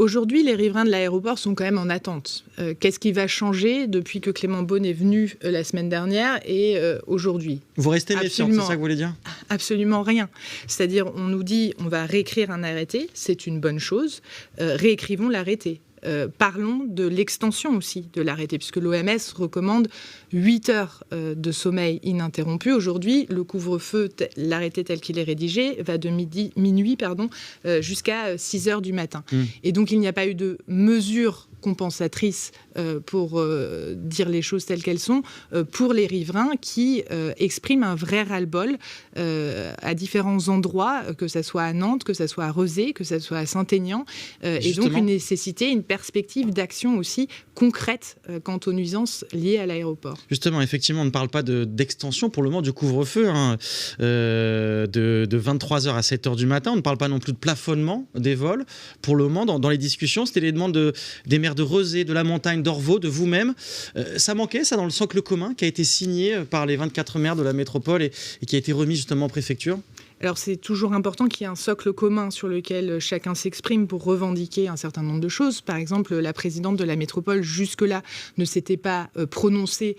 Aujourd'hui, les riverains de l'aéroport sont quand même en attente. Qu'est-ce qui va changer depuis que Clément Beaune est venu la semaine dernière et aujourd'hui ? Vous restez méfiante, c'est ça que vous voulez dire ? Absolument rien. C'est-à-dire, on nous dit on va réécrire un arrêté, c'est une bonne chose. Réécrivons l'arrêté. Parlons de l'extension aussi de l'arrêté, puisque l'OMS recommande 8 heures de sommeil ininterrompu. Aujourd'hui, le couvre-feu, l'arrêté tel qu'il est rédigé, va de minuit jusqu'à 6 heures du matin. Et donc, il n'y a pas eu de mesure compensatrice pour dire les choses telles qu'elles sont, pour les riverains qui expriment un vrai ras-le-bol à différents endroits, que ce soit à Nantes, que ce soit à Rezé, que ce soit à Saint-Aignan, et donc une nécessité, une perspective d'action aussi concrète quant aux nuisances liées à l'aéroport. Justement, effectivement, on ne parle pas d'extension pour le moment du couvre-feu, de 23h à 7h du matin. On ne parle pas non plus de plafonnement des vols. Pour le moment, dans les discussions, c'était les demandes des maires de Rezé, de la Montagne, d'Orvault, de vous-même. Ça manquait, ça, dans le socle commun qui a été signé par les 24 maires de la métropole et qui a été remis justement en préfecture ? Alors c'est toujours important qu'il y ait un socle commun sur lequel chacun s'exprime pour revendiquer un certain nombre de choses. Par exemple, la présidente de la métropole, jusque-là, ne s'était pas prononcée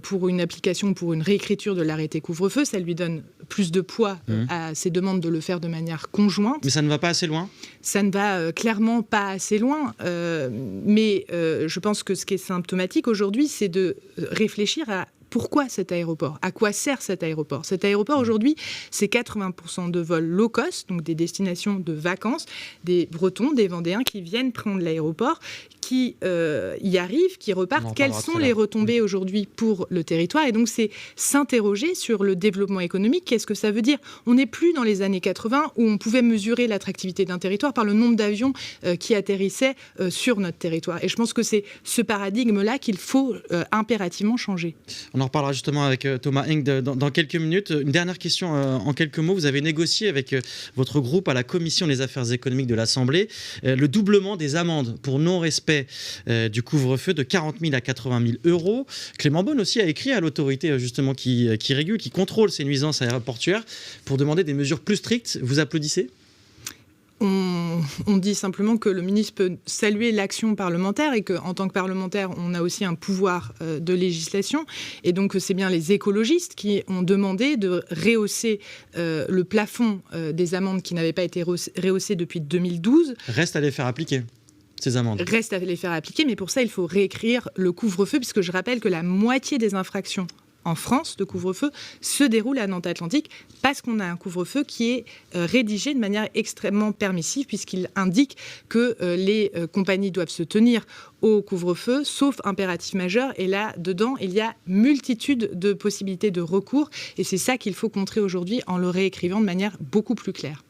pour une application, pour une réécriture de l'arrêté couvre-feu. Ça lui donne plus de poids à ses demandes de le faire de manière conjointe. Mais ça ne va pas assez loin ? Ça ne va clairement pas assez loin. Mais je pense que ce qui est symptomatique aujourd'hui, c'est de réfléchir à pourquoi cet aéroport ? À quoi sert cet aéroport ? Cet aéroport, aujourd'hui, c'est 80% de vols low cost, donc des destinations de vacances, des Bretons, des Vendéens qui viennent prendre l'aéroport, qui y arrivent, qui repartent. Quelles sont les retombées aujourd'hui pour le territoire ? Et donc, c'est s'interroger sur le développement économique. Qu'est-ce que ça veut dire ? On n'est plus dans les années 80 où on pouvait mesurer l'attractivité d'un territoire par le nombre d'avions qui atterrissaient sur notre territoire. Et je pense que c'est ce paradigme-là qu'il faut impérativement changer. On en reparlera justement avec Thomas Heng dans quelques minutes. Une dernière question en quelques mots. Vous avez négocié avec votre groupe à la Commission des affaires économiques de l'Assemblée le doublement des amendes pour non-respect du couvre-feu de 40 000 à 80 000 euros. Clément Beaune aussi a écrit à l'autorité justement qui régule, qui contrôle ces nuisances aéroportuaires pour demander des mesures plus strictes. Vous applaudissez ? On dit simplement que le ministre peut saluer l'action parlementaire et qu'en tant que parlementaire, on a aussi un pouvoir de législation. Et donc, c'est bien les écologistes qui ont demandé de rehausser le plafond des amendes qui n'avaient pas été rehaussées depuis 2012. Reste à les faire appliquer. Ces amendes. Reste à les faire appliquer, mais pour ça, il faut réécrire le couvre-feu, puisque je rappelle que la moitié des infractions en France de couvre-feu se déroule à Nantes-Atlantique parce qu'on a un couvre-feu qui est rédigé de manière extrêmement permissive puisqu'il indique que les compagnies doivent se tenir au couvre-feu sauf impératif majeur. Et là, dedans, il y a multitude de possibilités de recours et c'est ça qu'il faut contrer aujourd'hui en le réécrivant de manière beaucoup plus claire.